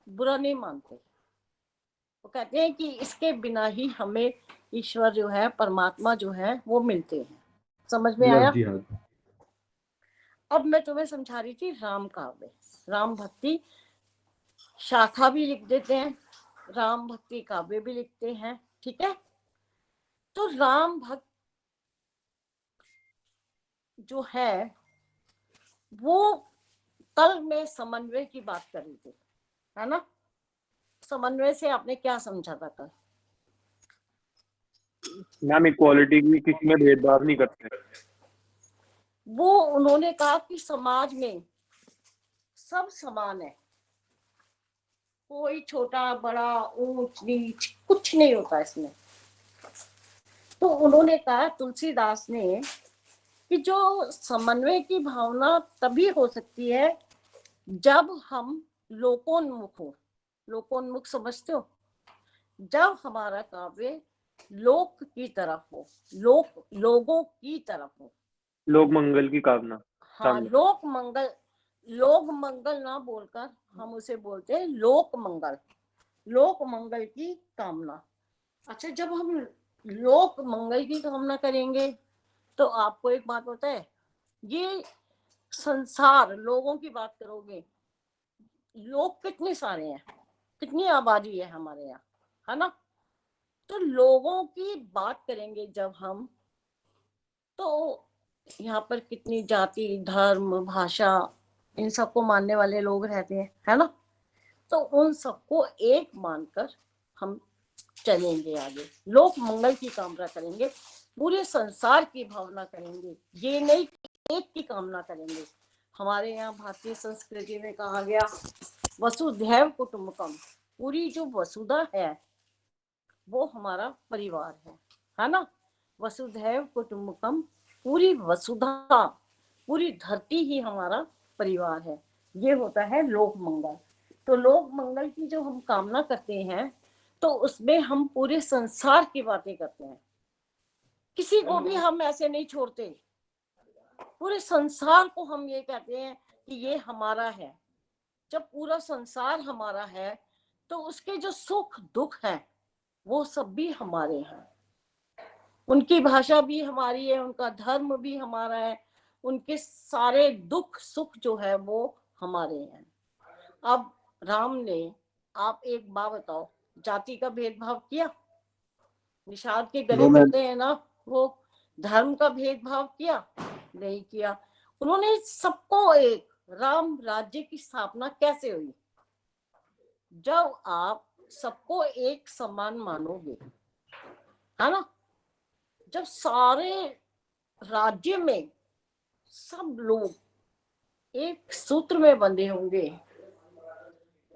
बुरा नहीं मानते। वो कहते हैं कि इसके बिना ही हमें ईश्वर जो है, परमात्मा जो है वो मिलते हैं। समझ में आया? जी हाँ। अब मैं तुम्हें समझा रही थी राम काव्य, राम भक्ति शाखा भी लिख देते हैं, राम भक्ति काव्य भी लिखते हैं, ठीक है। तो राम भक्त जो है वो कल मैं समन्वय की बात कर रही थी, है ना। समन्वय से आपने क्या समझा था कल? मैम इक्वालिटी की, किसी में भेदभाव नहीं करते। वो उन्होंने कहा कि समाज में सब समान है, कोई छोटा बड़ा ऊंच नीच कुछ नहीं होता इसमें। तो उन्होंने कहा, तुलसीदास ने, कि जो समन्वय की भावना तभी हो सकती है जब हम लोकोन्मुख हो। लोकोन्मुख समझते हो? जब हमारा काव्य लोक की तरफ हो, लोगों की तरफ हो। लोक मंगल की कामना। हाँ, लोक मंगल ना बोलकर हम उसे बोलते हैं लोक मंगल, लोक मंगल की कामना। अच्छा, जब हम लोक मंगल की कामना करेंगे तो आपको एक बात पता है, ये संसार, लोगों की बात करोगे, लोग कितने सारे हैं, कितनी आबादी है हमारे यहाँ, है ना। तो लोगों की बात करेंगे जब हम, तो यहाँ पर कितनी जाति धर्म भाषा इन सबको मानने वाले लोग रहते हैं, है ना। तो उन सबको एक मानकर हम चलेंगे आगे, लोक मंगल की कामना करेंगे, पूरे संसार की भावना करेंगे, ये नहीं एक की कामना करेंगे। हमारे यहाँ भारतीय संस्कृति में कहा गया वसुधैव कुटुंबकम, पूरी जो वसुधा है वो हमारा परिवार है ना। वसुधैव कुटुंबकम, पूरी वसुधा, पूरी धरती ही हमारा परिवार है। ये होता है लोक मंगल। तो लोक मंगल की जो हम कामना करते हैं तो उसमें हम पूरे संसार की बातें करते हैं, किसी को भी हम ऐसे नहीं छोड़ते, पूरे संसार को हम ये कहते हैं कि ये हमारा है। जब पूरा संसार हमारा है तो उसके जो सुख दुख हैं वो सब भी हमारे हैं, उनकी भाषा भी हमारी है, उनका धर्म भी हमारा है, उनके सारे दुख सुख जो है वो हमारे हैं। अब राम ने, आप एक बात बताओ, जाति का भेदभाव किया? निषाद के गले मिलते हैं ना वो, धर्म का भेदभाव किया? नहीं किया। उन्होंने सबको एक, राम राज्य की स्थापना कैसे हुई? जब आप सबको एक समान मानोगे, है ना, जब सारे राज्य में सब लोग एक सूत्र में बंधे होंगे,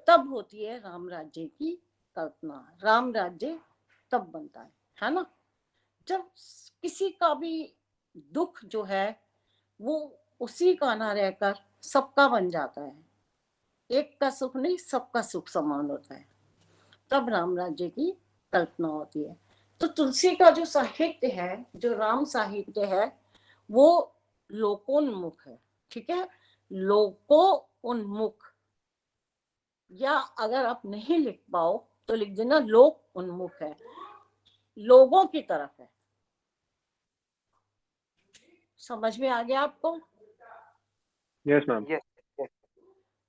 तब होती है राम राज्य की कल्पना। राम राज्य तब बनता है ना, जब किसी का भी दुख जो है वो उसी का ना रहकर सबका बन जाता है, एक का सुख नहीं सबका सुख समान होता है, तब राम राज्य की कल्पना होती है। तो तुलसी का जो साहित्य है, जो राम साहित्य है, वो लोकोन्मुख है, ठीक है, लोकोन्मुख। या अगर आप नहीं लिख पाओ तो लिख देना लोक उन्मुख है, लोगों की तरफ है। समझ में आ गया आपको? Yes ma'am.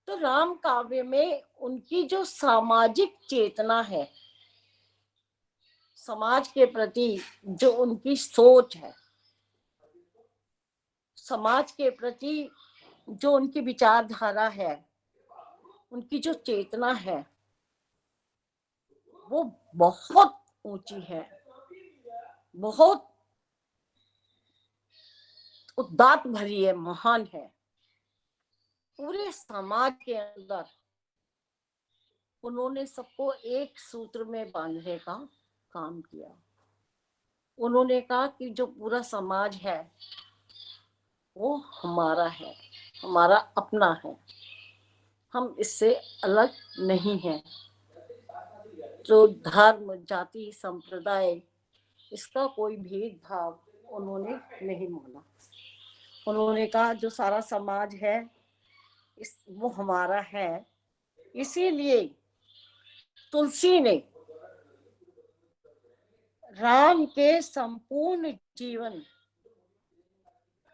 तो राम काव्य में उनकी जो सामाजिक चेतना है, समाज के प्रति जो उनकी सोच है, समाज के प्रति जो उनकी विचारधारा है, उनकी जो चेतना है वो बहुत ऊंची है, बहुत उदात्त भरी है, महान है। पूरे समाज के अंदर उन्होंने सबको एक सूत्र में बांधने का काम किया। उन्होंने कहा कि जो पूरा समाज है वो हमारा है, हमारा अपना है, हम इससे अलग नहीं हैं। जो धर्म जाति संप्रदाय इसका कोई भेदभाव उन्होंने नहीं माना। उन्होंने कहा जो सारा समाज है वो हमारा है, इसीलिए तुलसी ने राम के संपूर्ण जीवन,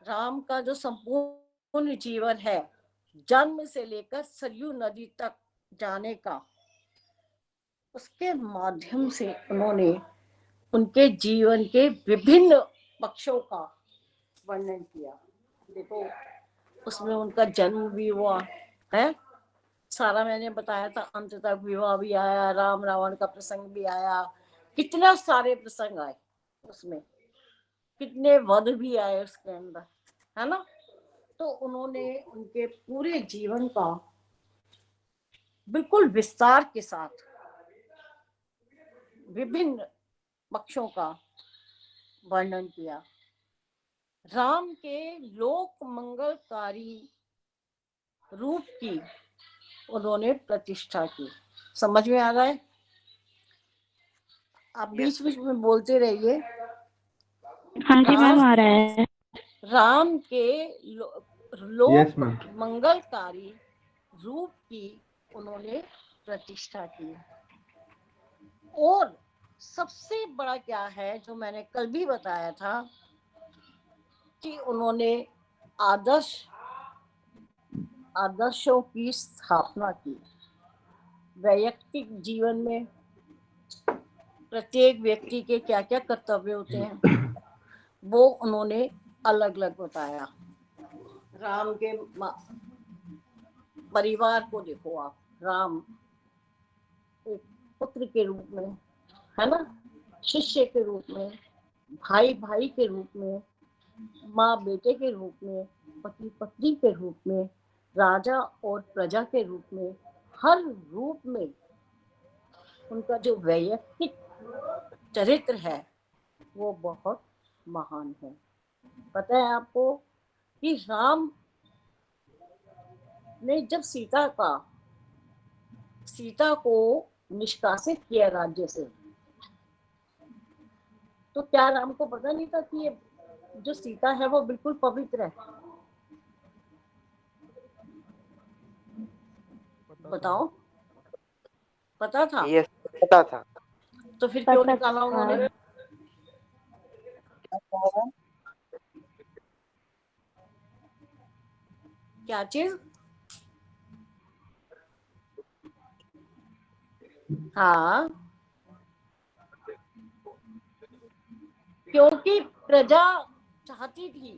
राम का जो संपूर्ण जीवन है, जन्म से लेकर सरयू नदी तक जाने का, उसके माध्यम से उन्होंने उनके जीवन के विभिन्न पक्षों का वर्णन किया। देखो, उसमें उनका जन्म भी हुआ है, सारा मैंने बताया था, अंत तक विवाह भी आया, राम रावण का प्रसंग भी आया, कितना सारे प्रसंग आए उसमें, कितने वध भी आए उसके अंदर, है ना। तो उन्होंने उनके पूरे जीवन का बिल्कुल विस्तार के साथ विभिन्न पक्षों का वर्णन किया। राम के लोक मंगलकारी रूप की उन्होंने प्रतिष्ठा की। समझ में आ रहा है? आप बीच बीच में बोलते रहिए। हाँ जी मैम, आ रहा है। राम के लोक Yes, ma'am. मंगलकारी रूप की उन्होंने प्रतिष्ठा की। और सबसे बड़ा क्या है, जो मैंने कल भी बताया था, कि उन्होंने आदर्शों की स्थापना की। वैयक्तिक जीवन में प्रत्येक व्यक्ति के क्या क्या कर्तव्य होते हैं, वो उन्होंने अलग अलग बताया। राम के परिवार को देखो आप, राम एक पुत्र के रूप में, है ना, शिष्य के रूप में, भाई भाई के रूप में, माँ बेटे के रूप में, पति पत्नी के रूप में, राजा और प्रजा के रूप में, हर रूप में उनका जो वैयक्तिक चरित्र है वो बहुत महान है। पता है आपको कि राम ने जब सीता को निष्कासित किया राज्य से, तो क्या राम को पता नहीं था कि ये जो सीता है वो बिल्कुल पवित्र है? बताओ, पता था? यस, पता था। तो फिर क्यों निकाला उन्होंने? क्या चीज? हाँ, क्योंकि प्रजा चाहती थी,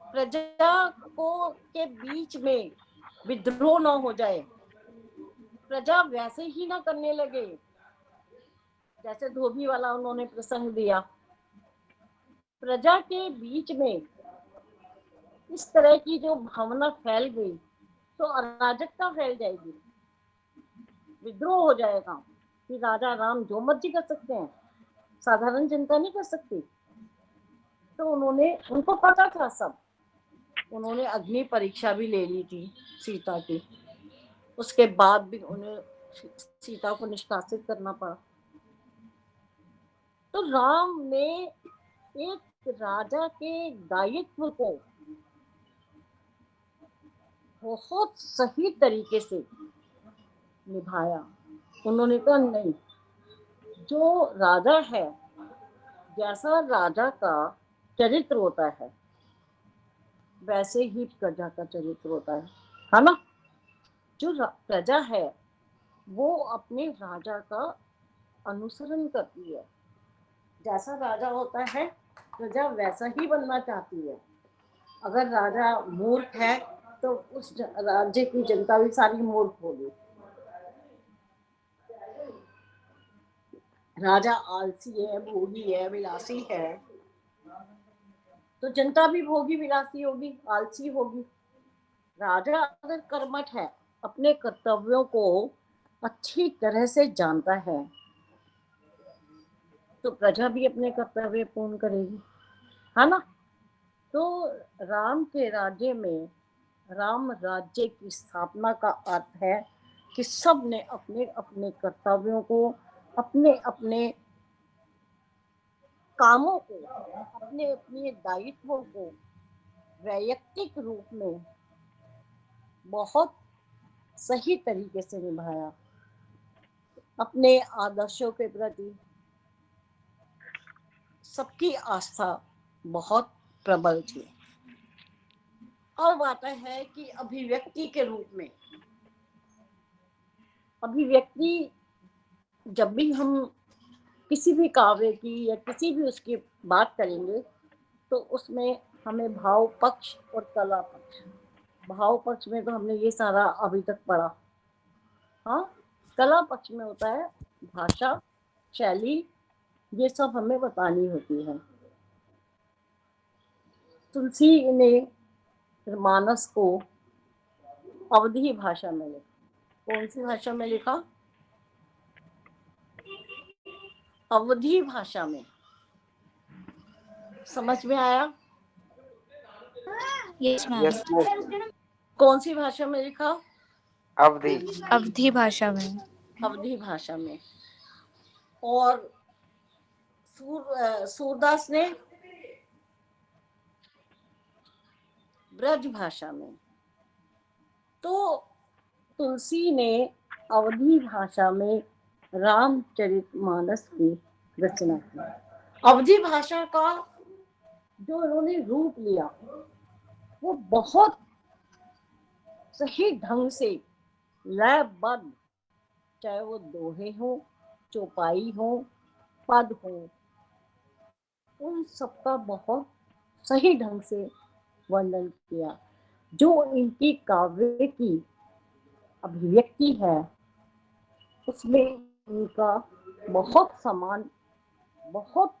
प्रजा को के बीच में विद्रोह ना हो जाए, प्रजा वैसे ही ना करने लगे जैसे धोबी वाला उन्होंने प्रसंग दिया। प्रजा के बीच में इस तरह की जो भावना फैल गई तो अराजकता फैल जाएगी, विद्रोह हो जाएगा कि राजा राम जो मर्जी कर सकते हैं, साधारण जनता नहीं कर सकती। तो उनको पता था सब। उन्होंने अग्नि परीक्षा भी ले ली थी सीता की, उसके बाद भी उन्हें सीता को निष्कासित करना पड़ा। तो राम ने एक राजा के दायित्व को बहुत सही तरीके से निभाया। उन्होंने कहा नहीं, जो राजा है, जैसा राजा का चरित्र होता है वैसे ही प्रजा का चरित्र होता है ना। जो प्रजा है वो अपने राजा का अनुसरण करती है, जैसा राजा होता है प्रजा वैसा ही बनना चाहती है। अगर राजा मूर्ख है तो उस राज्य की जनता भी सारी मूर्ख होगी। राजा आलसी है, भोगी है, विलासी है, तो जनता भी भोगी विलासी होगी, आलसी होगी। राजा अगर कर्मठ है, अपने कर्तव्यों को अच्छी तरह से जानता है, तो प्रजा भी अपने कर्तव्य पूर्ण करेगी, है ना। तो राम के राज्य में, राम राज्य की स्थापना का अर्थ है कि सब ने अपने अपने कर्तव्यों को, अपने अपने कामों को, अपने अपने दायित्वों को वैयक्तिक रूप में बहुत सही तरीके से निभाया। अपने आदर्शों के प्रति सबकी आस्था बहुत प्रबल थी। और बात है कि अभिव्यक्ति के रूप में, अभिव्यक्ति जब भी हम किसी भी काव्य की या किसी भी उसकी बात करेंगे तो उसमें हमें भाव पक्ष और कला पक्ष, भाव पक्ष में तो हमने ये सारा अभी तक पढ़ा, हाँ, कला पक्ष में होता है भाषा, शैली, ये सब हमें बतानी होती है। तुलसी ने मानस को अवधी भाषा में लिखा। कौन सी भाषा में लिखा? अवधी भाषा में। समझ में आया? Yes ma'am. Yes ma'am. कौन सी भाषा में लिखा? अवधि। अवधी भाषा में। अवधी भाषा में। और सूरदास ने ब्रज भाषा में। तो तुलसी ने अवधी भाषा में रामचरितमानस की रचना की। अवधी भाषा का जो उन्होंने रूप लिया वो बहुत सही ढंग से लयबद्ध, चाहे वो दोहे हो, चौपाई हो, पद हो, उन सबका बहुत सही ढंग से वर्णन किया। जो इनकी काव्य की अभिव्यक्ति है उसमें इनका बहुत समान, बहुत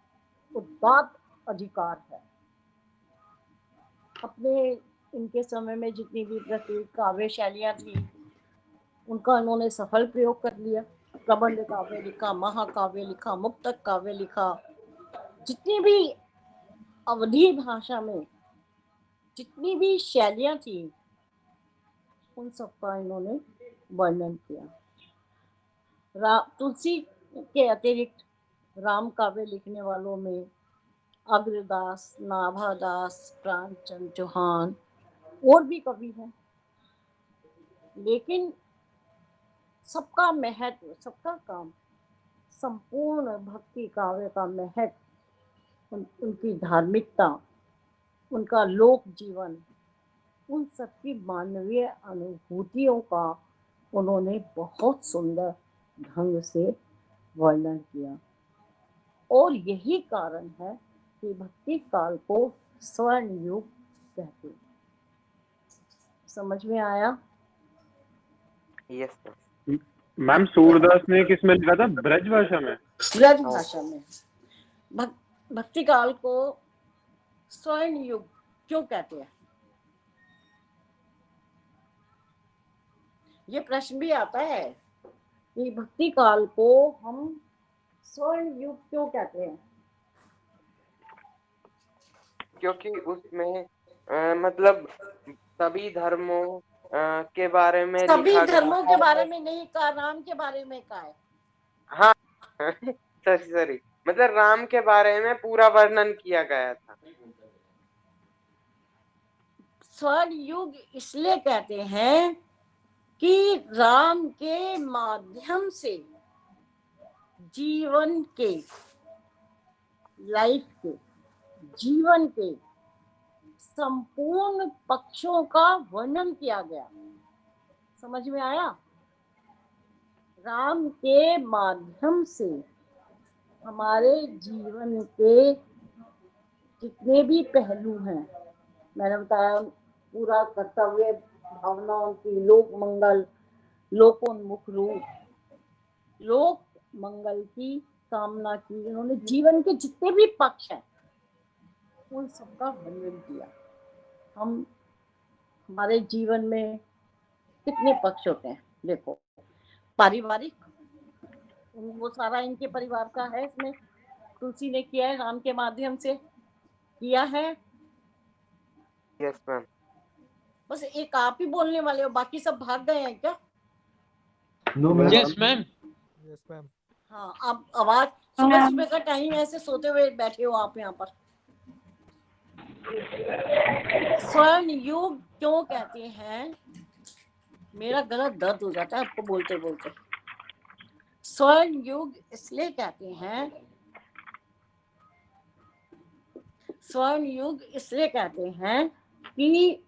उदात्त अधिकार है। अपने इनके समय में जितनी भी प्रचलित काव्य शैलियाँ थी उनका इन्होंने सफल प्रयोग कर लिया। प्रबंध काव्य लिखा, महाकाव्य लिखा, मुक्तक काव्य लिखा। जितनी भी अवधी भाषा में जितनी भी शैलियाँ थी उन सबका इन्होंने वर्णन किया। तुलसी के अतिरिक्त राम काव्य लिखने वालों में अग्रदास, नाभादास, प्राणचंद चौहान और भी कवि हैं, लेकिन सबका महत्व, सबका काम, संपूर्ण भक्ति काव्य का महत्व, उनकी धार्मिकता, उनका लोक जीवन, उन सबकी मानवीय अनुभूतियों का उन्होंने बहुत सुंदर ढंग से वर्णन किया। और यही कारण है कि भक्ति काल को स्वर्ण युग कहते हैं। समझ में आया? यस मैम सूरदास ने किस में लिखा था? ब्रज भाषा में। ब्रज भाषा में। भक्ति काल को स्वर्ण युग क्यों कहते हैं? ये प्रश्न भी आता है कि भक्ति काल को हम स्वर्ण युग क्यों कहते हैं? क्योंकि उसमें मतलब सभी धर्मों के बारे में सभी लिखा धर्मों गया के बारे में नहीं कहा, राम के बारे में कहा है। हाँ सॉरी, मतलब राम के बारे में पूरा वर्णन किया गया था। स्वर्ण युग इसलिए कहते हैं कि राम के माध्यम से जीवन के, लाइफ के, जीवन के संपूर्ण पक्षों का वर्णन किया गया। समझ में आया? राम के माध्यम से हमारे जीवन के जितने भी पहलू हैं, मैंने बताया, पूरा कर्तव्य भावना उनकी, लोक मंगल, लोकोन्मुख रूप, लोक मंगल की कामना की, उन्होंने जीवन के जितने भी पक्ष हैं उन सबका वर्णन किया। हम हमारे जीवन में कितने पक्ष होते हैं? देखो, पारिवारिक, वो सारा इनके परिवार का है, इसमें तुलसी ने किया है, राम के माध्यम से किया है। Yes ma'am. बस एक आप ही बोलने वाले हो, बाकी सब भाग गए हैं क्या? Yes ma'am. Yes ma'am. हाँ, अब आवाज, सुबह का टाइम ऐसे सोते हुए बैठे हो आप यहाँ पर। स्वर्ण युग क्यों कहते हैं? मेरा गला दर्द हो जाता है आपको बोलते बोलते। स्वर्ण युग इसलिए कहते हैं, स्वर्ण युग इसलिए कहते हैं कि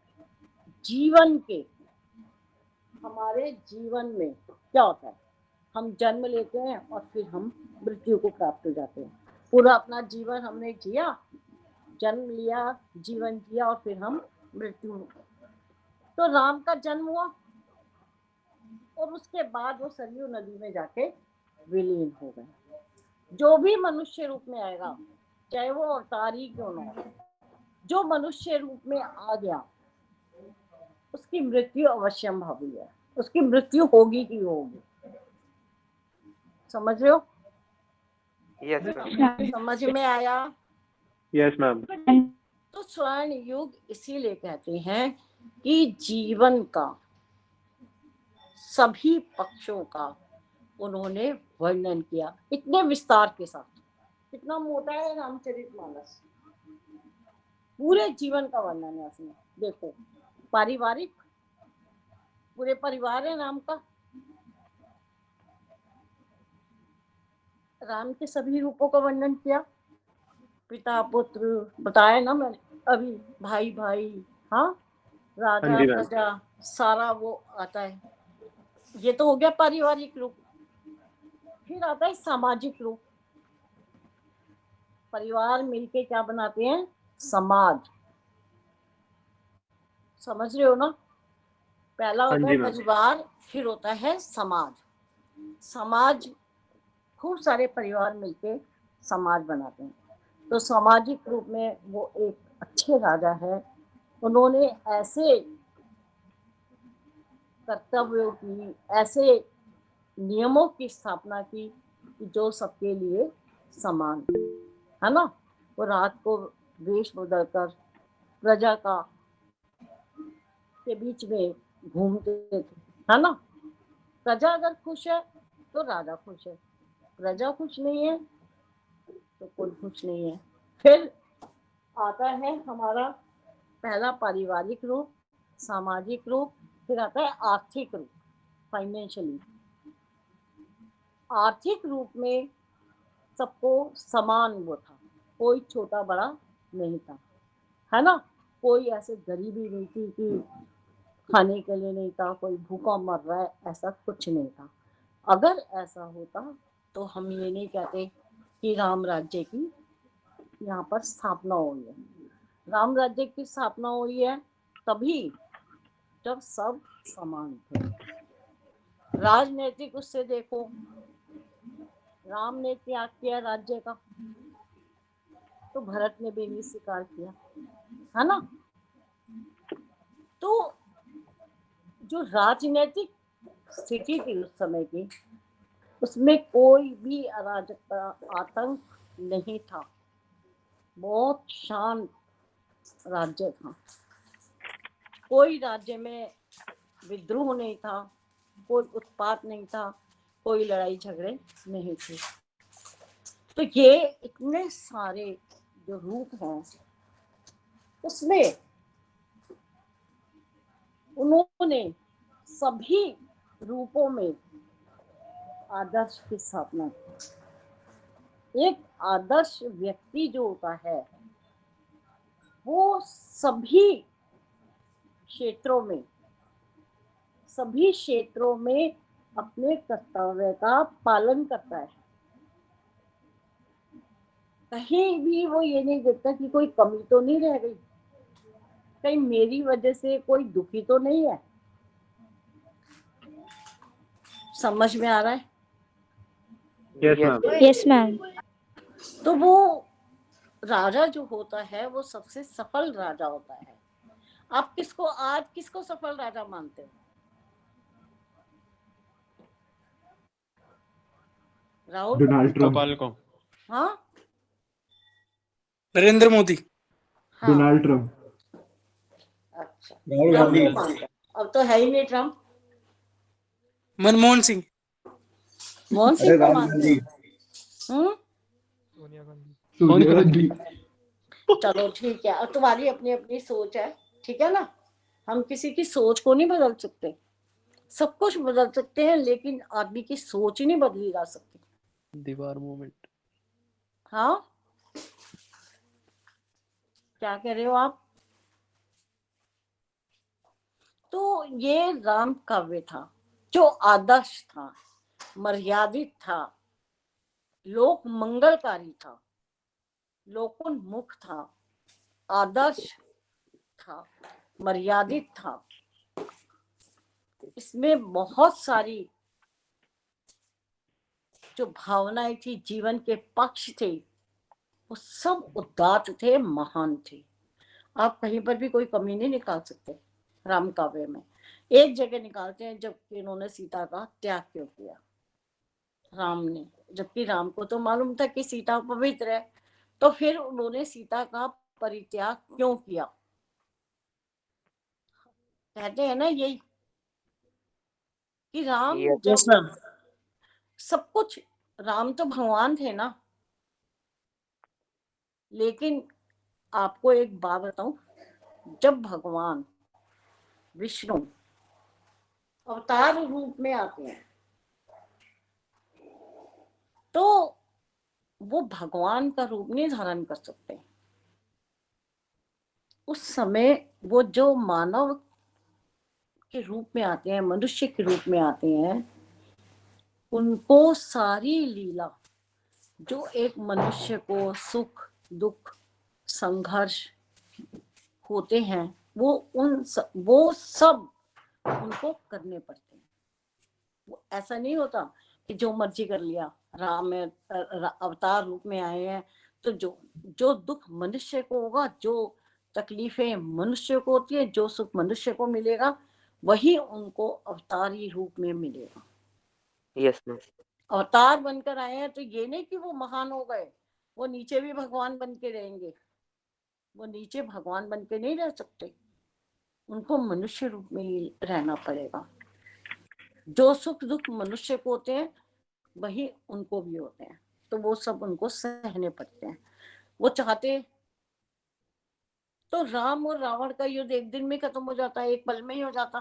जीवन के, हमारे जीवन में क्या होता है, हम जन्म लेते हैं और फिर हम मृत्यु को प्राप्त हो जाते हैं। पूरा अपना जीवन हमने जिया, जन्म लिया, जीवन जिया और फिर हम मृत्यु। तो राम का जन्म हुआ और उसके बाद वो सरयू नदी में जाके विलीन हो गए। जो भी मनुष्य रूप में आएगा, चाहे वो अवतार ही क्यों ना हो, जो मनुष्य रूप में आ गया उसकी मृत्यु अवश्यंभावी है, उसकी मृत्यु होगी ही होगी। समझ रहे हो? Yes ma'am. समझ में आया? Yes ma'am. तो स्वर्ण युग इसीलिए कहते हैं कि जीवन का सभी पक्षों का उन्होंने वर्णन किया इतने विस्तार के साथ। कितना मोटा है रामचरितमानस, पूरे जीवन का वर्णन है उसमें। देखो, पारिवारिक, पूरे परिवार है राम का, राम के सभी रूपों का वर्णन किया, पिता पुत्र बताया ना मैंने अभी, भाई भाई, हाँ, राजा हाँ जी मैम। प्रजा, सारा वो आता है। ये तो हो गया पारिवारिक रूप। फिर आता है सामाजिक रूप। परिवार मिलके क्या बनाते हैं? समाज। समझ रहे हो ना? पहला हाँ होता जी है मैम। परिवार, फिर होता है समाज। समाज, खूब सारे परिवार मिलके समाज बनाते हैं। तो सामाजिक रूप में वो एक अच्छे राजा है। उन्होंने ऐसे कर्तव्यों की, ऐसे नियमों की स्थापना की कि जो सबके लिए समान है ना। वो रात को वेश बदल कर प्रजा का के बीच में घूमते थे, है ना। प्रजा अगर खुश है तो राजा खुश है, प्रजा खुश नहीं है तो कोई खुश नहीं है। फिर आता है हमारा पहला पारिवारिक रूप, सामाजिक रूप, फिर आता है आर्थिक रूप, फाइनेंशियली। आर्थिक रूप में सबको समान वो था, कोई छोटा बड़ा नहीं था, है ना। कोई ऐसे गरीबी नहीं थी कि खाने के लिए नहीं था, कोई भूखा मर रहा है, ऐसा कुछ नहीं था। अगर ऐसा होता तो हम ये नहीं कहते कि राम राज्य की यहाँ पर स्थापना हुई है। राम राज्य की स्थापना हुई है तभी जब सब समान थे। राजनीतिक उससे देखो, राम ने त्याग किया राज्य का तो भरत ने भी नहीं स्वीकार किया, है ना। तो जो राजनीतिक स्थिति थी उस समय की, उसमें कोई भी अराजकता, आतंक नहीं था। बहुत शांत राज्य था। कोई राज्य में विद्रोह नहीं था, कोई उत्पात नहीं था, कोई लड़ाई झगड़े नहीं थे। तो ये इतने सारे जो रूप हैं उसमें उन्होंने सभी रूपों में आदर्श की स्थापना की। एक आदर्श व्यक्ति जो होता है वो सभी क्षेत्रों में अपने कर्तव्य का पालन करता है। कहीं भी वो ये नहीं देखता कि कोई कमी तो नहीं रह गई, कहीं मेरी वजह से कोई दुखी तो नहीं है। समझ में आ रहा है? Yes ma'am. Yes ma'am. तो वो राजा जो होता है वो सबसे सफल राजा होता है। आप आज किसको सफल राजा मानते हो? राहुल? Donald Trump. गोपाल को। हाँ, नरेंद्र मोदी। हाँ, डोनाल्ड ट्रंप। अच्छा, राहुल ट्रम्प गांधी। को मानते हो। अब तो है ही नहीं ट्रम्प। मनमोहन सिंह। मोहन अरे सिंह को राहुल मानते गांधी। हो? सोनिया गांधी। चलो ठीक है, और तुम्हारी अपनी अपनी सोच है, ठीक है ना। हम किसी की सोच को नहीं बदल सकते। सब कुछ बदल सकते हैं, लेकिन आदमी की सोच ही नहीं बदली जा सकती। दीवार मूवमेंट। हाँ, क्या कह रहे हो आप? तो ये राम काव्य था जो आदर्श था, मर्यादित था, लोक मंगलकारी था, लोकोन्मुख था, आदर्श था, मर्यादित था। इसमें बहुत सारी जो भावनाएं थी, जीवन के पक्ष थे, वो सब उदात्त थे, महान थे। आप कहीं पर भी कोई कमी नहीं निकाल सकते राम काव्य में। एक जगह निकालते हैं जब इन्होंने सीता का त्याग क्यों किया, राम ने, जबकि राम को तो मालूम था कि सीता पवित्र है, तो फिर उन्होंने सीता का परित्याग क्यों किया? कहते हैं ना यही कि राम यस जब सब कुछ, राम तो भगवान थे ना। लेकिन आपको एक बात बताऊं, जब भगवान विष्णु अवतार रूप में आते हैं तो वो भगवान का रूप नहीं धारण कर सकते। उस समय वो जो मानव के रूप में आते हैं, मनुष्य के रूप में आते हैं, उनको सारी लीला जो एक मनुष्य को सुख दुख संघर्ष होते हैं, वो सब उनको करने पड़ते हैं। वो ऐसा नहीं होता कि जो मर्जी कर लिया। राम में अवतार रूप में आए हैं तो जो दुख मनुष्य को होगा, जो तकलीफें मनुष्य को होती है, जो सुख मनुष्य को मिलेगा, वही उनको अवतारी रूप में मिलेगा। Yes ma'am. अवतार बनकर आए हैं तो ये नहीं कि वो महान हो गए, वो नीचे भी भगवान बन के रहेंगे। वो नीचे भगवान बन के नहीं रह सकते, उनको मनुष्य रूप में ही रहना पड़ेगा। जो सुख दुख मनुष्य को होते हैं वही उनको भी होते हैं, तो वो सब उनको सहने पड़ते हैं। वो चाहते तो राम और रावण का युद्ध एक दिन में खत्म हो जाता, एक पल में ही हो जाता।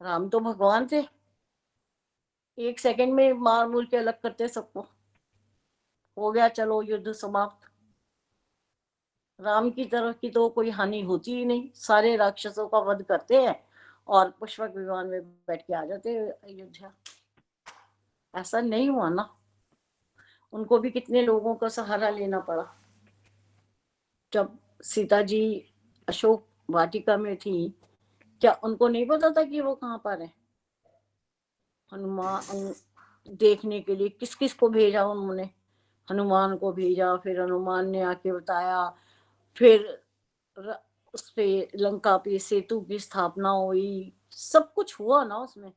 राम तो भगवान थे, एक सेकंड में मार मूर के अलग करते सबको, हो गया, चलो युद्ध समाप्त। राम की तरफ की तो कोई हानि होती ही नहीं, सारे राक्षसों का वध करते हैं और पुष्पक विमान में बैठ के आ जाते हैं अयोध्या। ऐसा नहीं हुआ ना, उनको भी कितने लोगों का सहारा लेना पड़ा। जब सीता जी अशोक वाटिका में थी, क्या उनको नहीं पता था कि वो कहाँ पर है? हनुमान देखने के लिए किस किस को भेजा उन्होंने? हनुमान को भेजा, फिर हनुमान ने आके बताया, फिर उस पे लंका पे सेतु की स्थापना हुई, सब कुछ हुआ ना उसमें।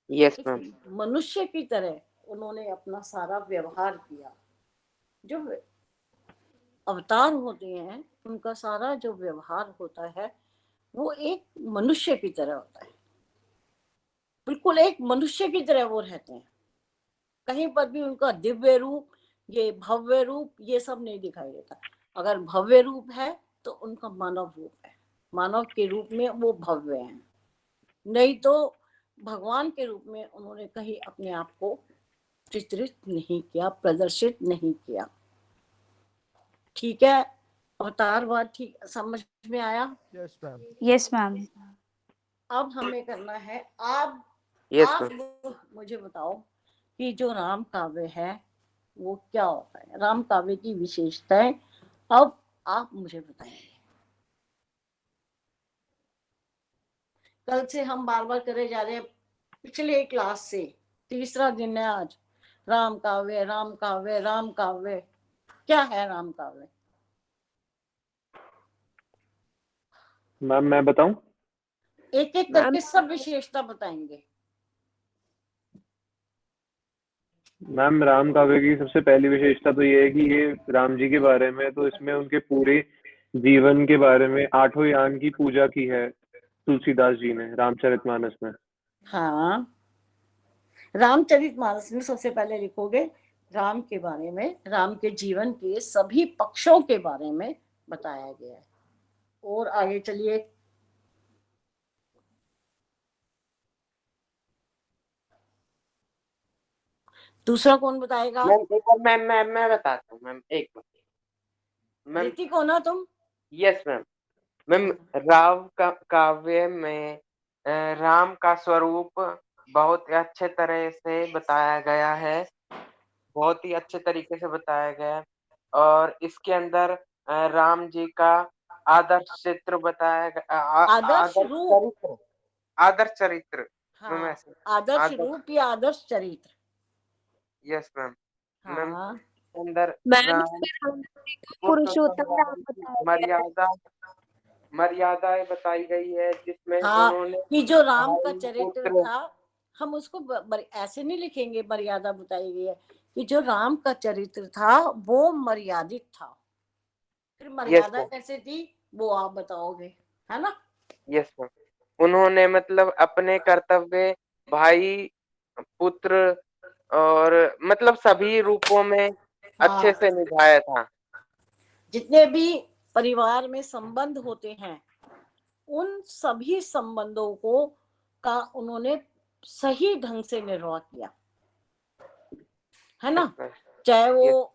Yes ma'am. मनुष्य की तरह उन्होंने अपना सारा व्यवहार किया। जो अवतार होते हैं उनका सारा जो व्यवहार होता है वो एक मनुष्य की तरह होता है, बिल्कुल एक मनुष्य की तरह वो रहते हैं। कहीं पर भी उनका दिव्य रूप, ये भव्य रूप, ये सब नहीं दिखाई देता। अगर भव्य रूप है तो उनका मानव रूप है, मानव के रूप में वो भव्य हैं, नहीं तो भगवान के रूप में उन्होंने कहीं अपने आप को चित्रित नहीं किया, प्रदर्शित नहीं किया। ठीक है, अवतारवाद ठीक समझ में आया? Yes ma'am. Yes ma'am. अब हमें करना है, आप यस मैम। मुझे बताओ कि जो राम काव्य है वो क्या होता है, राम काव्य की विशेषताएं अब आप मुझे बताएंगे। कल से हम बार बार करे जा रहे हैं, पिछले क्लास से तीसरा दिन है आज। राम काव्य, राम काव्य, राम काव्य, क्या है राम काव्य? मैम मैं बताऊं? एक एक करके सब विशेषता बताएंगे। मैम राम काव्य की सबसे पहली विशेषता तो ये है कि ये राम जी के बारे में, तो इसमें उनके पूरे जीवन के बारे में 8 यान की पूजा की है तुलसीदास जी ने रामचरितमानस में। हाँ, रामचरितमानस में सबसे पहले लिखोगे राम के बारे में, राम के जीवन के सभी पक्षों के बारे में बताया गया है। और आगे चलिए, दूसरा कौन बताएगा? मैम एक और मैं बताता हूँ मैम, एक मिनट मैम। ऋतिक हो ना तुम? Yes ma'am. मैम राव का काव्य में राम का स्वरूप बहुत अच्छे तरह से बताया गया है, बहुत ही अच्छे तरीके से बताया गया है। और इसके अंदर राम जी का आदर्श चित्र बताया गया, आदर्श रूप। आदर्श चरित्र मैम, हाँ, ऐसे आदर्श आदर्श। रूप या आदर्श चरित्र। Yes ma'am. मैम हाँ, अंदर मैम राम फिर हम लोगों को पुरुषोत्तम पुरुषोत्तम राम राम की बताया गया है। मर्यादाएं बताई गई है, जिसमें हाँ, उन्होंने कि जो राम का भाई चरित्र पुत्र। था, हम उसको ऐसे नहीं लिखेंगे मर्यादा बताई गई है, कि जो राम का चरित्र था वो मर्यादित था। फिर यस मर्यादा मैम। कैसे थी वो आप बताओगे, है ना? Yes ma'am. उन्होंने मतलब अपने कर्तव्य भाई पुत्र और मतलब सभी रूपों में अच्छे हाँ, से निभाया था। जितने भी परिवार में संबंध होते हैं उन सभी संबंधों को का उन्होंने सही ढंग से निर्वाह किया, है ना? Yes ma'am. चाहे वो यस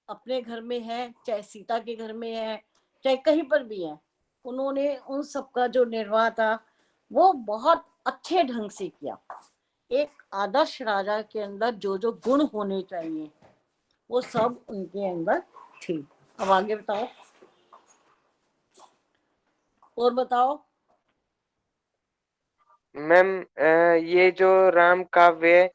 अपने घर में है, चाहे सीता के घर में है, चाहे कहीं पर भी है, उन्होंने उन सब का जो निर्वाह था वो बहुत अच्छे ढंग से किया। एक आदर्श राजा के अंदर जो जो गुण होने चाहिए वो सब उनके अंदर थी। अब आगे बताओ, और बताओ। मैम ये जो राम काव्य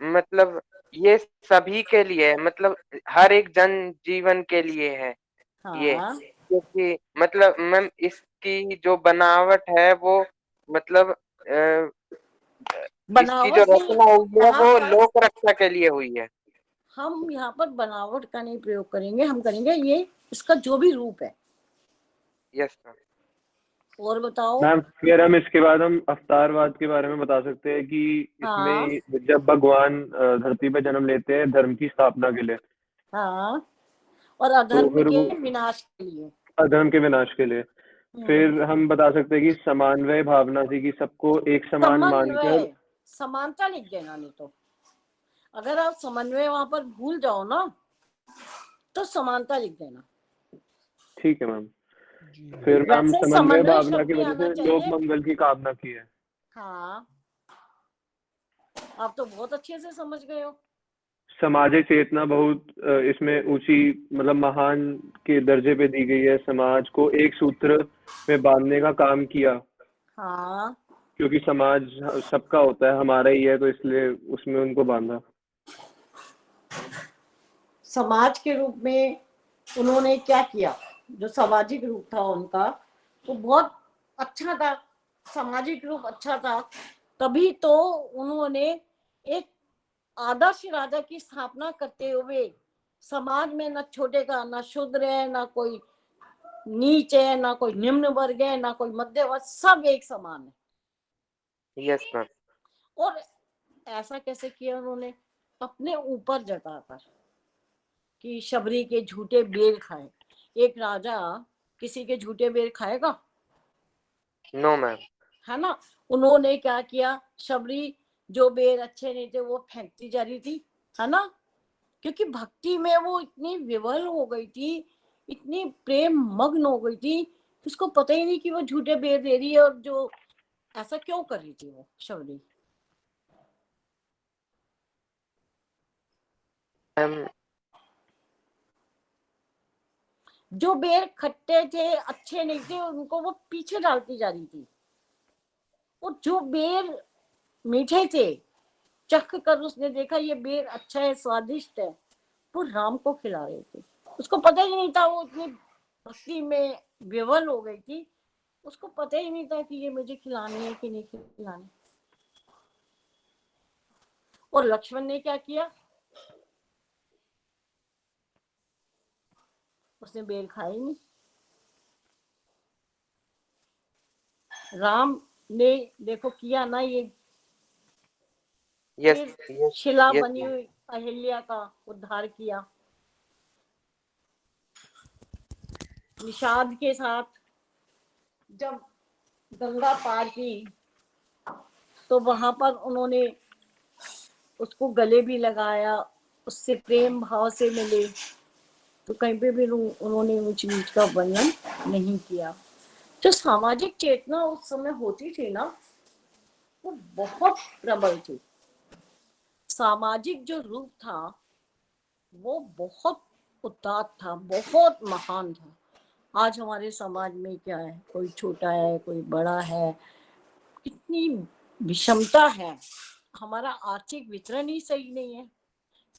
मतलब ये सभी के लिए है, मतलब हर एक जन जीवन के लिए है ये। हाँ, क्योंकि मतलब मैम इसकी जो बनावट है वो मतलब इसकी जो बनावट नहीं, रचना हुई है यहाँ वो पर लोक रक्षा के लिए हुई है। हम यहाँ पर बनावट का नहीं प्रयोग करेंगे, हम करेंगे ये इसका जो भी रूप है। Yes ma'am. और बताओ। मैम फिर हम इसके बाद हम अवतारवाद के बारे में बता सकते हैं कि हाँ, इसमें जब भगवान धरती पे जन्म लेते हैं धर्म की स्थापना के लिए, हाँ, और तो अधर्म फिर के वो विनाश के लिए। अधर्म के विनाश के लिए। हम्म, फिर हम बता सकते हैं कि समन्वय भावना थी, कि सबको एक समान मानकर। समन्वय, समानता लिख देना, नहीं तो अगर आप समन्वय वहां पर भूल जाओ ना तो समानता लिख देना। ठीक है मैम। जी फिर मैम वैसे समन्वय समन्वय भावना शब्द की नहीं वजह आना से लोक चाहिए। मंगल की कामना की है। हाँ, आप तो बहुत अच्छे से समझ गए हो। सामाजिक चेतना बहुत इसमें ऊंची मतलब महान के दर्जे पे दी गई है, समाज को एक सूत्र में बांधने का काम किया, हाँ, क्योंकि समाज सबका होता है, हमारा ही है, तो इसलिए उसमें उनको बांधा। समाज के रूप में उन्होंने क्या किया, जो सामाजिक रूप था उनका वो बहुत अच्छा था, सामाजिक रूप अच्छा था, तभी तो उन्होंने एक आदर्श राजा की स्थापना करते हुए समाज में न छोटे का न शूद्र है, न कोई नीच है, ना कोई निम्न वर्ग है, ना कोई मध्य वर्ग, सब एक समान है। Yes ma'am. और ऐसा कैसे किया उन्होंने? अपने ऊपर जताकर कि शबरी के झूठे बेर खाए। एक राजा किसी के झूठे बेर खाएगा? No ma'am. है ना? उन्होंने क्या किया, शबरी जो बेर अच्छे नहीं थे वो फेंकती जा रही थी, है ना? क्योंकि भक्ति में वो इतनी विवल हो गई थी, इतनी प्रेम मग्न हो गई थी, उसको पता ही नहीं कि वो झूठे बेर दे रही है, और जो ऐसा क्यों कर रही थी वो शबरी। मैम जो बेर खट्टे थे, अच्छे नहीं थे, उनको वो पीछे डालती जा रही थी, और जो बेर मीठे थे, चख कर उसने देखा ये बेर अच्छा है, स्वादिष्ट है, वो राम को खिला रहे थे। उसको पता ही नहीं था, वो इतनी भक्ति में विवल हो गई थी, उसको पता ही नहीं था कि ये मुझे खिलानी है कि नहीं खिलानी। और लक्ष्मण ने क्या किया, उसने बेर खाई नहीं। राम ने देखो किया ना ये, यस फिर यस शिला यस बनी हुई अहिल्या का उद्धार किया, निषाद के साथ जब गंगा पार की तो वहां पर उन्होंने उसको गले भी लगाया, उससे प्रेम भाव से मिले, तो कहीं पे भी उन्होंने ऊंच नीच का वर्णन नहीं किया। जो सामाजिक चेतना उस समय होती थी ना, वो बहुत प्रबल थी। सामाजिक जो रूप था वो बहुत उदात्त था, बहुत महान था। आज हमारे समाज में क्या है, कोई छोटा है, कोई बड़ा है, कितनी विषमता है। हमारा आर्थिक वितरण ही सही नहीं है।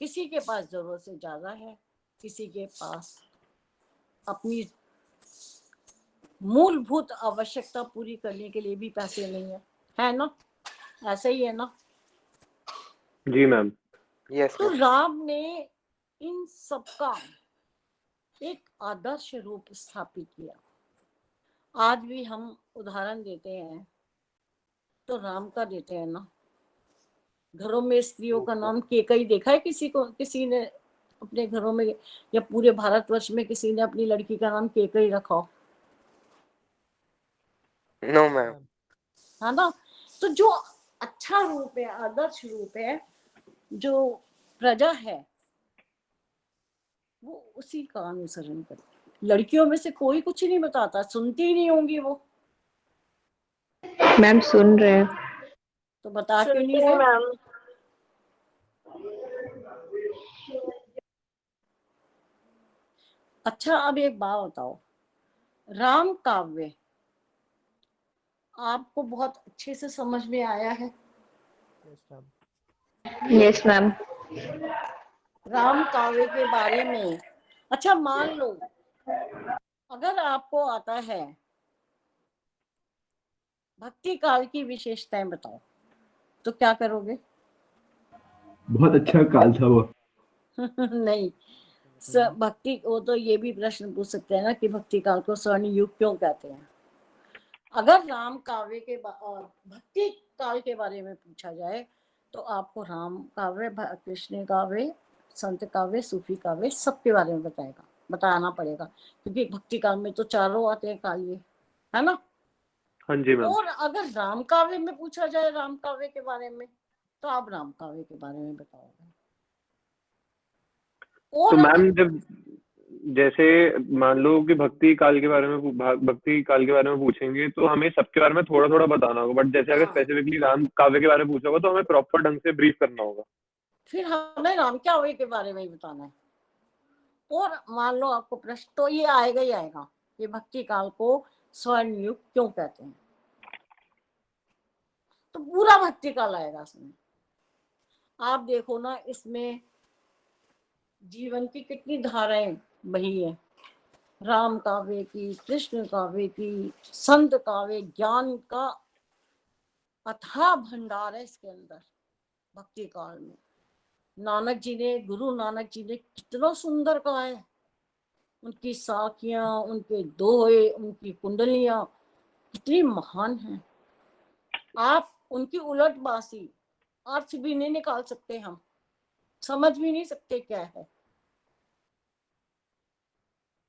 किसी के पास जरूरत से ज्यादा है, किसी के पास अपनी मूलभूत आवश्यकता पूरी करने के लिए भी पैसे नहीं है ना? ऐसा ही है ना? जी मैम। यस तो मैम। राम ने इन सबका एक आदर्श रूप स्थापित किया। आज भी हम उदाहरण देते हैं तो राम का देते हैं ना। घरों में स्त्रियों का नाम केकई देखा है किसी को? किसी ने अपने घरों में या पूरे भारतवर्ष में किसी ने अपनी लड़की का नाम केकई रखा हो? No ma'am. है ना? तो जो अच्छा रूप है, आदर्श रूप है, जो प्रजा है, वो उसी का अनुसरण करती। लड़कियों में से कोई कुछ नहीं बताता, सुनती ही नहीं होंगी वो। मैम सुन रहे हैं। तो बता क्यों नहीं रहे? मैम। अच्छा, अब एक बात बताओ, राम काव्य आपको बहुत अच्छे से समझ में आया है? Yes ma'am. राम काव्य के बारे में अच्छा मान लो अगर आपको आता है, भक्ति काल की विशेषताएं बताओ, तो क्या करोगे? बहुत अच्छा काल था वो। नहीं, भक्ति, वो तो ये भी प्रश्न पूछ सकते हैं ना कि भक्ति काल को स्वर्ण युग क्यों कहते हैं। अगर राम काव्य के भक्ति काल के बारे में पूछा जाए तो आपको राम काव्य, कृष्ण काव्य, संत काव्य, सूफी काव्य, सबके बारे में बताना पड़ेगा, क्योंकि भक्ति काल में तो चारों आते हैं काव्य, है ना? हाँ जी मैम। और अगर राम काव्य में पूछा जाए राम काव्य के बारे में, तो आप राम काव्य के बारे में बताओगे। तो और मैम जब जैसे मान लो कि भक्ति काल के बारे में पूछेंगे तो हमें सबके बारे में थोड़ा थोड़ा बताना होगा, बट जैसे अगर हाँ, स्पेसिफिकली राम काव्य के बारे में पूछा होगा तो हमें प्रॉपर ढंग से ब्रीफ करना होगा। फिर हमें राम काव्य के बारे में ही बताना है। और मान लो आपको प्रश्न तो ये आएगा ही आएगा कि भक्ति काल को स्वर्ण युग क्यों कहते हैं, तो पूरा भक्ति काल आएगा इसमें। आप देखो ना, इसमें जीवन की कितनी धाराएं बही है, राम काव्य की, कृष्ण काव्य की, संत काव्य, ज्ञान का अथाह भंडार है इसके अंदर। भक्ति काल में गुरु नानक जी ने कितना सुंदर कहा है। उनकी साखियां, उनके दोहे, उनकी कुंडलियां कितनी महान हैं। आप उनकी उलट बासी अर्थ भी नहीं निकाल सकते, हम समझ भी नहीं सकते क्या है।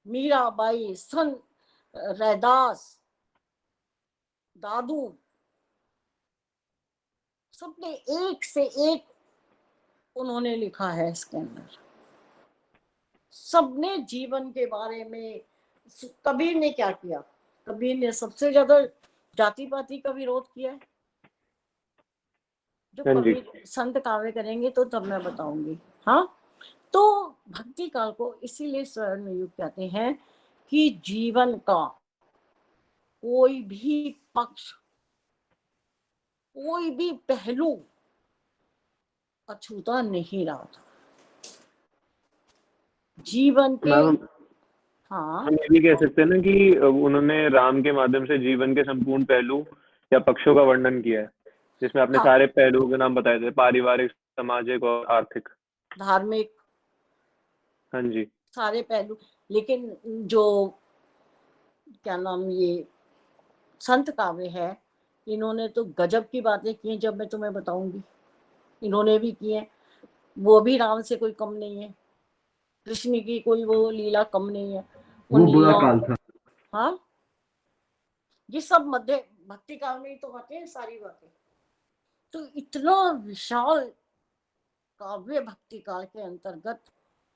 मीराबाई, संत रैदास, दादू, सबने एक से एक उन्होंने लिखा है इसके अंदर। सबने जीवन के बारे में, कबीर ने क्या किया? कबीर ने सबसे ज्यादा जाति पाति का विरोध किया है। जो हाँ जी। कबीर संत काव्य करेंगे तो तब मैं बताऊंगी। हाँ, तो भक्ति काल को इसीलिए स्वर्ण युग कहते हैं कि जीवन का कोई भी पक्ष, कोई भी पहलू अछूता नहीं रहा था जीवन के। मैम हाँ, हम ये भी कह सकते हैं ना कि उन्होंने राम के माध्यम से जीवन के संपूर्ण पहलू या पक्षों का वर्णन किया है, जिसमें आपने हाँ, सारे पहलुओं के नाम बताए थे, पारिवारिक, सामाजिक और आर्थिक। धार्मिक, हाँ जी। सारे पहलू। लेकिन जो क्या नाम, ये संत काव्य है, इन्होंने तो गजब की बातें की हैं, जब मैं तुम्हें बताऊंगी। इन्होंने भी की है, वो भी राम से कोई कम नहीं है। कृष्ण की कोई वो लीला कम नहीं है। वो उन बुरा लीलाओं, काल था। हाँ, ये सब मध्य भक्ति काल में ही तो आते हैं सारी बातें। तो इतना विशाल काव्य भक्ति काल के अंतर्गत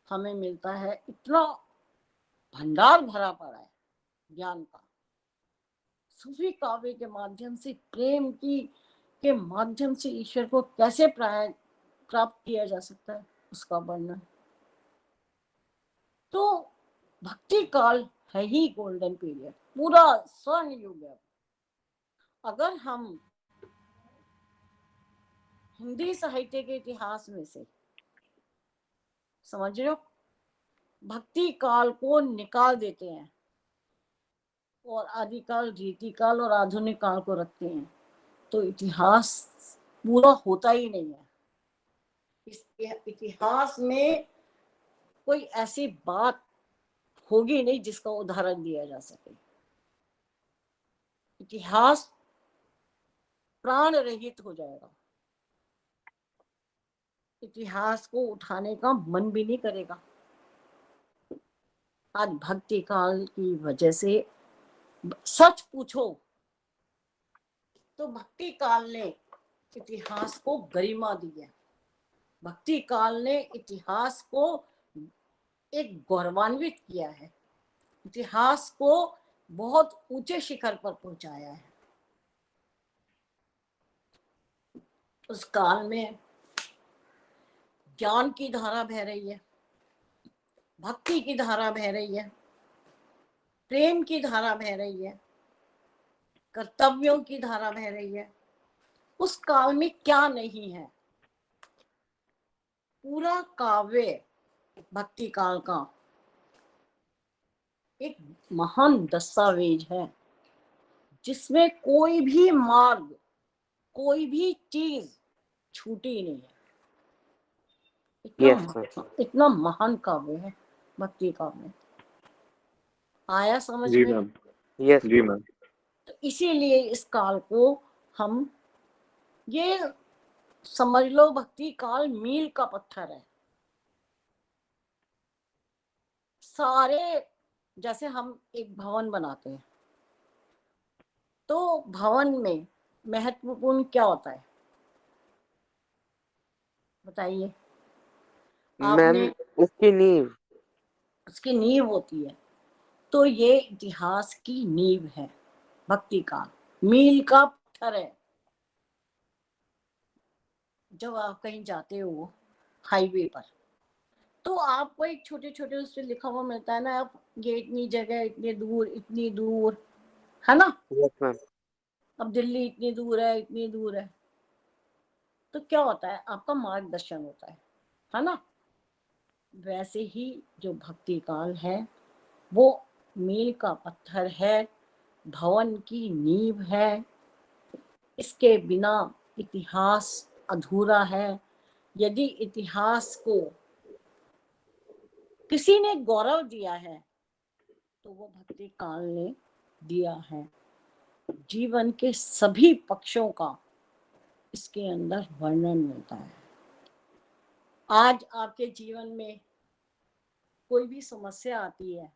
हमें मिलता है। इतना भंडार भरा पड़ा है ज्ञान का। सूफी काव्य के माध्यम से, प्रेम की के माध्यम से ईश्वर को कैसे प्राप्त किया जा सकता है, उसका वर्णन। तो भक्ति काल है ही गोल्डन पीरियड, पूरा स्वर्ण युग है। अगर हम हिंदी साहित्य के इतिहास में से, समझ रहे हो, भक्ति काल को निकाल देते हैं और आदिकाल, रीतिकाल और आधुनिक काल को रखते हैं, तो इतिहास पूरा होता ही नहीं है। इस इतिहास में कोई ऐसी बात होगी नहीं जिसका उदाहरण दिया जा सके। इतिहास प्राण रहित हो जाएगा, इतिहास को उठाने का मन भी नहीं करेगा। आज भक्ति काल की वजह से सच पूछो तो भक्ति काल ने इतिहास को गरिमा दी है। भक्ति काल ने इतिहास को एक गौरवान्वित किया है, इतिहास को बहुत ऊंचे शिखर पर पहुंचाया है। उस काल में ज्ञान की धारा बह रही है, भक्ति की धारा बह रही है, प्रेम की धारा बह रही है, कर्तव्यों की धारा बह रही है। उस काल में क्या नहीं है? पूरा काव्य भक्ति काल का एक महान दस्तावेज है, जिसमें कोई भी मार्ग, कोई भी चीज छूटी नहीं है। इतना महान काव्य है भक्ति काव्य। आया समझ जी में? मैम। यस जी मैम। तो इसीलिए इस काल को हम ये समझ लो, भक्ति काल मील का पत्थर है। सारे, जैसे हम एक भवन बनाते हैं तो भवन में महत्वपूर्ण क्या होता है, बताइए? मैम, उसकी नींव, उसकी नींव होती है। तो ये इतिहास की नींव है भक्ति काल, मील का पत्थर है। जब आप कहीं जाते हो हाईवे पर, तो आपको एक छोटे छोटे उस पर लिखा हुआ मिलता है ना, आप ये इतनी जगह, इतनी दूर, इतनी दूर, है ना? यस मैम, अब दिल्ली इतनी दूर है, इतनी दूर है। तो क्या होता है, आपका मार्गदर्शन होता है ना? वैसे ही जो भक्ति काल है वो मील का पत्थर है, भवन की नींव है। इसके बिना इतिहास अधूरा है। यदि इतिहास को किसी ने गौरव दिया है तो वो भक्ति काल ने दिया है। जीवन के सभी पक्षों का इसके अंदर वर्णन मिलता है। आज आपके जीवन में कोई भी समस्या आती है,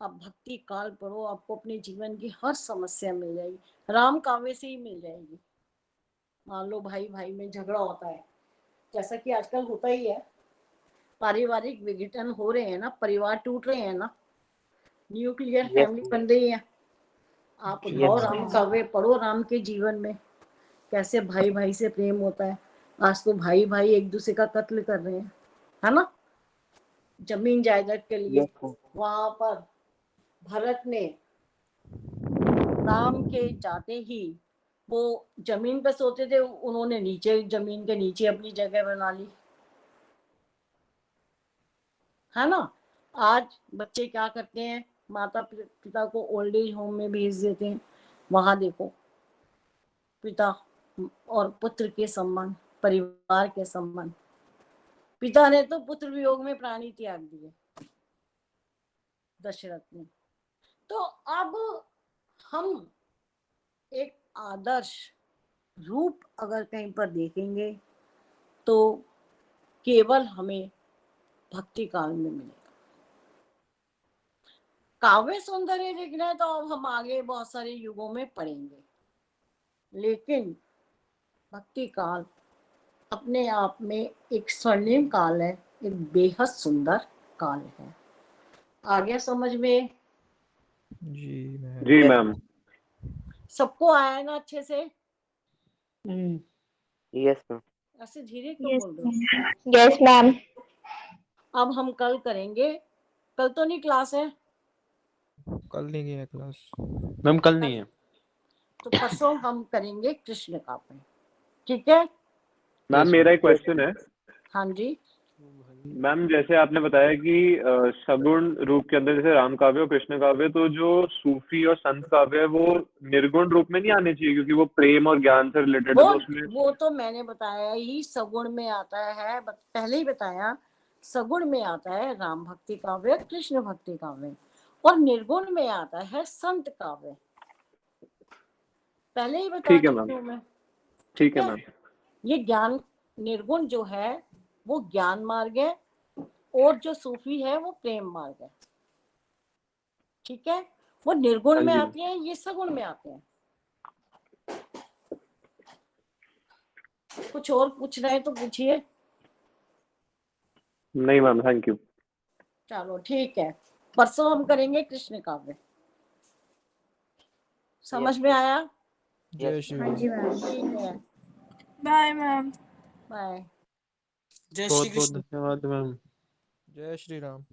आप भक्ति काल पढ़ो, आपको अपने जीवन की हर समस्या मिल जाएगी। राम काव्य से ही मिल जाएगी। मान लो भाई भाई में झगड़ा होता है, जैसा कि आजकल होता ही है, पारिवारिक विघटन हो रहे हैं ना, परिवार टूट रहे हैं ना, न्यूक्लियर फैमिली बन रही है। आप उठाओ राम काव्य पढ़ो, राम के जीवन में कैसे भाई भाई से प्रेम होता है। आज तो भाई भाई एक दूसरे का कत्ल कर रहे हैं, है ना, जमीन जायदाद के लिए। वहां पर भरत ने राम के जाते ही, वो जमीन पे सोते थे, उन्होंने नीचे, जमीन के नीचे अपनी जगह बना ली, है ना। आज बच्चे क्या करते हैं, माता पिता को ओल्ड एज होम में भेज देते हैं। वहां देखो पिता और पुत्र के संबंध, परिवार के संबंध। पिता ने तो पुत्र वियोग में प्राणी त्याग दिए, दशरथ ने। तो अब हम एक आदर्श रूप अगर कहीं पर देखेंगे तो केवल हमें भक्ति काल में मिलेगा। काव्य सौंदर्य देखना है तो अब हम आगे बहुत सारे युगों में पढ़ेंगे, लेकिन भक्ति काल अपने आप में एक स्वर्णिम काल है, एक बेहद सुंदर काल है। आ गया समझ में? जी मैम। जी मैम। सबको आया ना अच्छे से? Yes ma'am. ऐसे धीरे क्यों बोल रहे हो? Yes, ma'am. अब हम कल करेंगे। कल तो नहीं क्लास है? कल नहीं गया क्लास मैम, कल नहीं है। तो परसों हम करेंगे कृष्ण काव्य, ठीक है? मैम Yes, मेरा एक क्वेश्चन है। हाँ जी। मैम जैसे आपने बताया कि सगुण रूप के अंदर जैसे राम काव्य और कृष्ण काव्य, तो जो सूफी और संत काव्य है वो निर्गुण रूप में नहीं आने चाहिए, क्योंकि वो प्रेम और ज्ञान से रिलेटेड है, तो उसमें वो तो मैंने बताया ही, सगुण में आता है, पहले ही बताया। सगुण में आता है राम भक्ति काव्य, कृष्ण भक्ति काव्य, और निर्गुण में आता है संत काव्य। पहले ही बता ठीक है चुकी मैम। हूँ मैं। ठीक है मैम। ये ज्ञान निर्गुण जो है वो ज्ञान मार्ग है, और जो सूफी है वो प्रेम मार्ग है, ठीक है? वो निर्गुण हाँ में जी। आते हैं, ये सगुण में आते हैं। कुछ और पूछना है तो पूछिए। नहीं मैम, थैंक यू। चलो ठीक है, परसों हम करेंगे कृष्ण काव्य। समझ में आया? जय श्री हाँ राम। जी मैम। ठीक है, बाय मैम। बाय। बहुत बहुत धन्यवाद मैम। जय श्री राम।